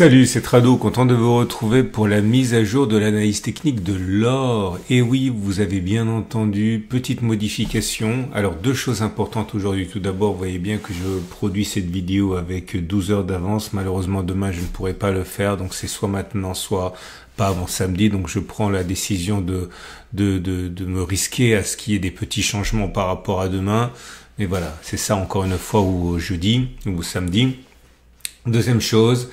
Salut, c'est Trado, content de vous retrouver pour la mise à jour de l'analyse technique de l'or. Et oui, vous avez bien entendu, petite modification. Alors, deux choses importantes aujourd'hui. Tout d'abord, vous voyez bien que je produis cette vidéo avec 12 heures d'avance. Malheureusement, demain, je ne pourrai pas le faire. Donc, c'est soit maintenant, soit pas avant samedi. Donc, je prends la décision de me risquer à ce qu'il y ait des petits changements par rapport à demain. Mais voilà, c'est ça encore une fois ou jeudi ou samedi. Deuxième chose,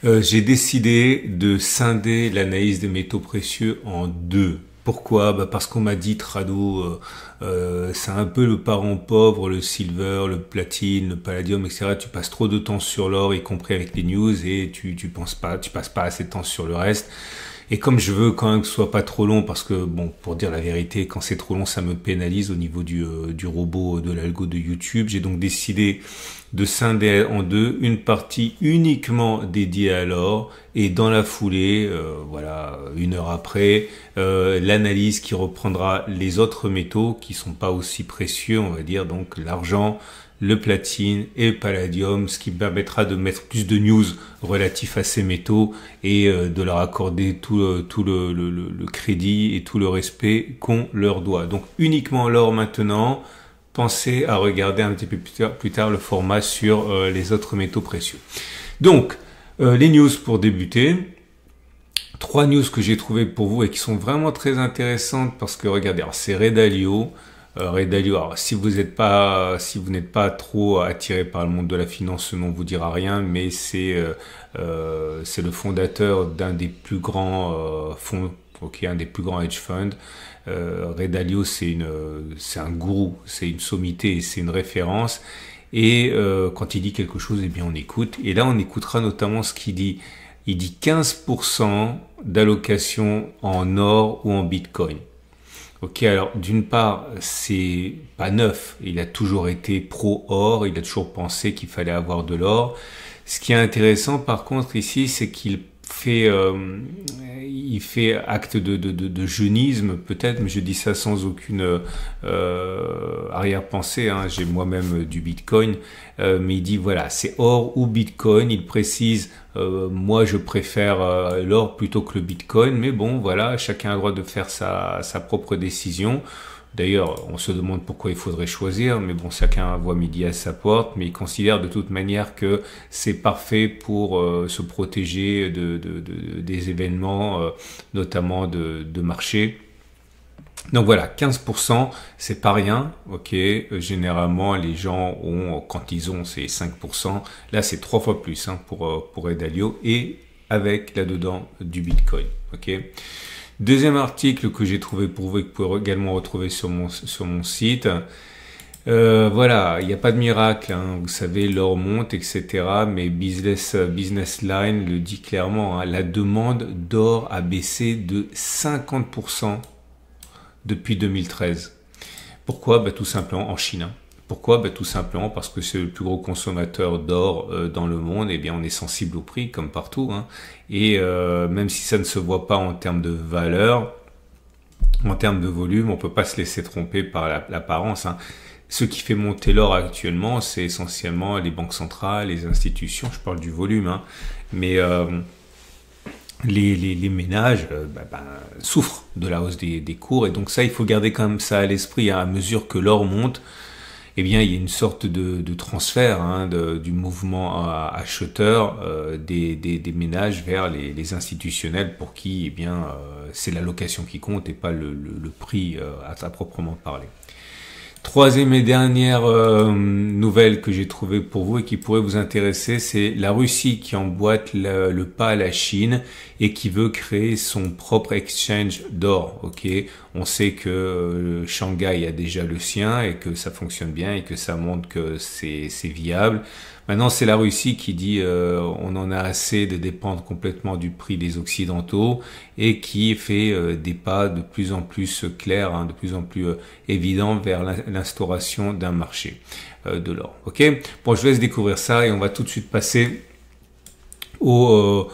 j'ai décidé de scinder l'analyse des métaux précieux en deux. Pourquoi? Parce qu'on m'a dit, Trado, c'est un peu le parent pauvre, le silver, le platine, le palladium, etc. Tu passes trop de temps sur l'or, y compris avec les news, et tu passes pas assez de temps sur le reste. Et comme je veux quand même que ce soit pas trop long, parce que bon, pour dire la vérité, quand c'est trop long, ça me pénalise au niveau du robot de l'algo de YouTube. J'ai donc décidé de scinder en deux, une partie uniquement dédiée à l'or, et dans la foulée, voilà, une heure après, l'analyse qui reprendra les autres métaux qui sont pas aussi précieux, on va dire, donc l'argent, le platine et le palladium, ce qui me permettra de mettre plus de news relatifs à ces métaux et de leur accorder tout le crédit et tout le respect qu'on leur doit. Donc uniquement l'or maintenant. Pensez à regarder un petit peu plus tard le format sur les autres métaux précieux. Donc, les news pour débuter. Trois news que j'ai trouvées pour vous et qui sont vraiment très intéressantes parce que regardez, c'est Ray Dalio. Ray Dalio, alors si vous n'êtes pas trop attiré par le monde de la finance, ce nom vous dira rien, mais c'est le fondateur d'un des plus grands fonds, un des plus grands hedge funds. Ray Dalio, c'est un gourou, c'est une sommité, c'est une référence. Et quand il dit quelque chose, eh bien on écoute. Et là, on écoutera notamment ce qu'il dit. Il dit 15% d'allocation en or ou en bitcoin. Ok, alors d'une part, c'est pas neuf. Il a toujours été pro-or, il a toujours pensé qu'il fallait avoir de l'or. Ce qui est intéressant, par contre, ici, c'est qu'il fait acte de jeunisme peut-être, mais je dis ça sans aucune arrière-pensée, hein. J'ai moi-même du bitcoin, mais il dit voilà, c'est or ou bitcoin. Il précise moi je préfère l'or plutôt que le bitcoin, mais bon voilà, chacun a le droit de faire sa propre décision. D'ailleurs, on se demande pourquoi il faudrait choisir, mais bon, chacun voit midi à sa porte, mais il considère de toute manière que c'est parfait pour se protéger des événements, notamment de marché. Donc voilà, 15%, c'est pas rien, ok. Généralement, les gens ont, quand ils ont, c'est 5%. Là, c'est 3 fois plus hein, pour Ray Dalio et avec là-dedans du Bitcoin, ok. Deuxième article que j'ai trouvé pour vous et que vous pouvez également retrouver sur mon site. Voilà, il n'y a pas de miracle, hein. Vous savez, l'or monte, etc. Mais Business Line le dit clairement, hein. La demande d'or a baissé de 50% depuis 2013. Pourquoi? Tout simplement en Chine. Hein. Pourquoi? Tout simplement parce que c'est le plus gros consommateur d'or dans le monde. Eh bien, on est sensible au prix comme partout. Hein. Et même si ça ne se voit pas en termes de valeur, en termes de volume, on peut pas se laisser tromper par l'apparence. Hein. Ce qui fait monter l'or actuellement, c'est essentiellement les banques centrales, les institutions. Je parle du volume, hein. Mais les ménages souffrent de la hausse des cours. Et donc ça, il faut garder quand même ça à l'esprit. Hein. À mesure que l'or monte, eh bien, il y a une sorte de transfert hein, du mouvement acheteur des ménages vers les institutionnels pour qui, eh bien, c'est l'allocation qui compte et pas le prix à proprement parler. Troisième et dernière nouvelle que j'ai trouvée pour vous et qui pourrait vous intéresser, c'est la Russie qui emboîte le pas à la Chine et qui veut créer son propre exchange d'or. Ok, on sait que Shanghai a déjà le sien et que ça fonctionne bien et que ça montre que c'est viable. Maintenant, c'est la Russie qui dit on en a assez de dépendre complètement du prix des Occidentaux et qui fait des pas de plus en plus clairs, hein, de plus en plus évidents vers l'instauration d'un marché de l'or. Ok. Bon, je vous laisse découvrir ça et on va tout de suite passer aux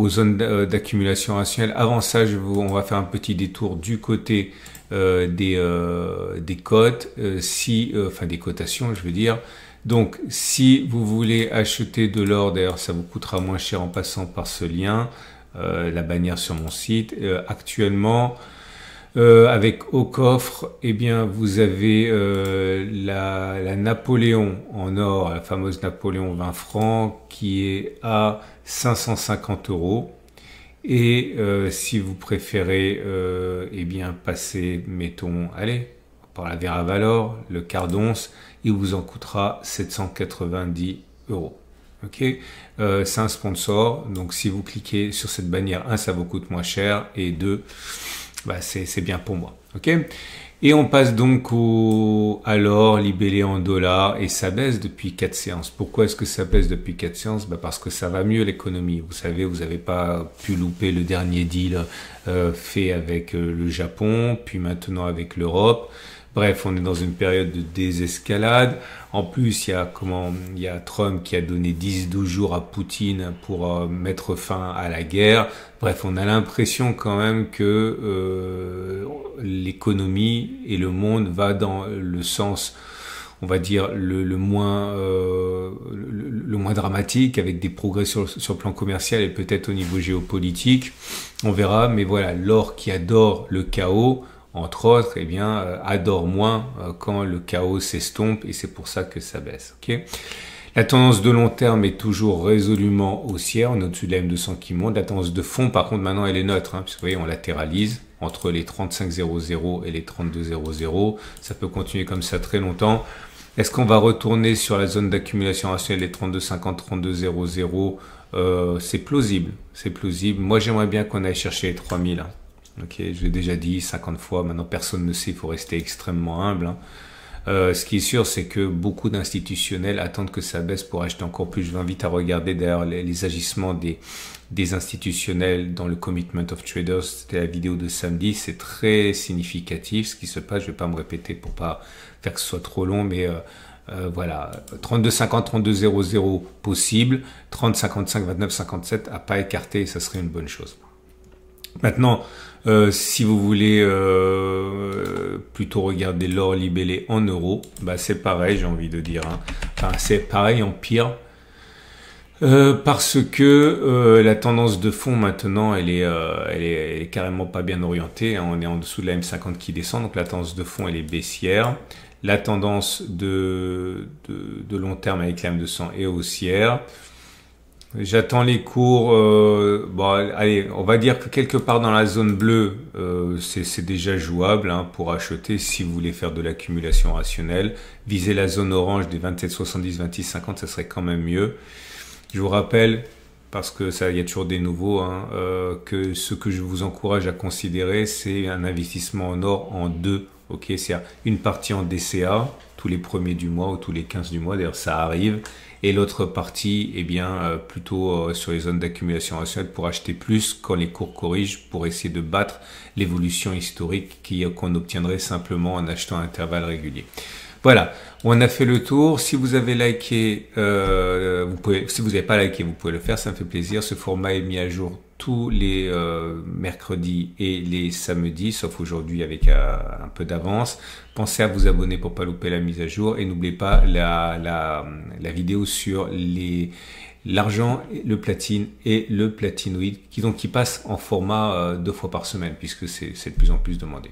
zones d'accumulation rationnelle. Avant ça, on va faire un petit détour du côté des cotes, enfin des cotations, je veux dire. Donc, si vous voulez acheter de l'or, d'ailleurs, ça vous coûtera moins cher en passant par ce lien, la bannière sur mon site. Actuellement, avec au coffre, eh bien, vous avez la Napoléon en or, la fameuse Napoléon 20 francs, qui est à 550 €. Et si vous préférez, eh bien, passer, mettons, allez, par la Vera Valor, le quart d'once, il vous en coûtera 790 €. Ok, c'est un sponsor, donc si vous cliquez sur cette bannière, un, ça vous coûte moins cher, et deux, bah, c'est bien pour moi. Ok, et on passe donc à l'or libellé en dollars, et ça baisse depuis 4 séances. Pourquoi est-ce que ça baisse depuis 4 séances? Bah parce que ça va mieux l'économie. Vous savez, vous n'avez pas pu louper le dernier deal fait avec le Japon, puis maintenant avec l'Europe. Bref, on est dans une période de désescalade. En plus, il y a Trump qui a donné 10-12 jours à Poutine pour mettre fin à la guerre. Bref, on a l'impression quand même que l'économie et le monde va dans le sens, on va dire, le moins dramatique, avec des progrès sur le plan commercial et peut-être au niveau géopolitique. On verra, mais voilà, l'or qui adore le chaos, entre autres, eh bien, adore moins quand le chaos s'estompe, et c'est pour ça que ça baisse. Okay, la tendance de long terme est toujours résolument haussière, on est au-dessus de la M200 qui monte. La tendance de fond, par contre, maintenant, elle est neutre, puisque vous voyez, on latéralise entre les 35,00 et les 32,00. Ça peut continuer comme ça très longtemps. Est-ce qu'on va retourner sur la zone d'accumulation rationnelle des 32,50, 32,00? C'est plausible, c'est plausible. Moi, j'aimerais bien qu'on aille chercher les 3000. Ok, je l'ai déjà dit 50 fois, maintenant personne ne sait, il faut rester extrêmement humble. Ce qui est sûr, c'est que beaucoup d'institutionnels attendent que ça baisse pour acheter encore plus. Je vous invite à regarder d'ailleurs les agissements des institutionnels dans le Commitment of Traders. C'était la vidéo de samedi, c'est très significatif ce qui se passe. Je ne vais pas me répéter pour pas faire que ce soit trop long, mais voilà, 32,50, 32,00 possible, 30,55, 29,57 à pas écarter, ça serait une bonne chose. Maintenant, si vous voulez plutôt regarder l'or libellé en euros, bah c'est pareil, j'ai envie de dire. Enfin, c'est pareil en pire. Parce que la tendance de fond maintenant, elle est carrément pas bien orientée. On est en dessous de la M50 qui descend, donc la tendance de fond, elle est baissière. La tendance de long terme avec la M200 est haussière. J'attends les cours. Bon, allez, on va dire que quelque part dans la zone bleue, c'est déjà jouable pour acheter si vous voulez faire de l'accumulation rationnelle. Viser la zone orange des 27,70, 26,50, ça serait quand même mieux. Je vous rappelle, parce que ça, il y a toujours des nouveaux, que ce que je vous encourage à considérer, c'est un investissement en or en deux. Ok, c'est-à-dire une partie en DCA tous les premiers du mois ou tous les 15 du mois. D'ailleurs, ça arrive. Et l'autre partie, eh bien, plutôt sur les zones d'accumulation rationnelle pour acheter plus quand les cours corrigent, pour essayer de battre l'évolution historique qu'on obtiendrait simplement en achetant à intervalles réguliers. Voilà, on a fait le tour. Si vous avez liké, si vous n'avez pas liké, vous pouvez le faire, ça me fait plaisir. Ce format est mis à jour tous les mercredis et les samedis, sauf aujourd'hui avec un peu d'avance. Pensez à vous abonner pour pas louper la mise à jour, et n'oubliez pas la vidéo sur l'argent, le platine et le platinoïde qui passe en format 2 fois par semaine, puisque c'est de plus en plus demandé.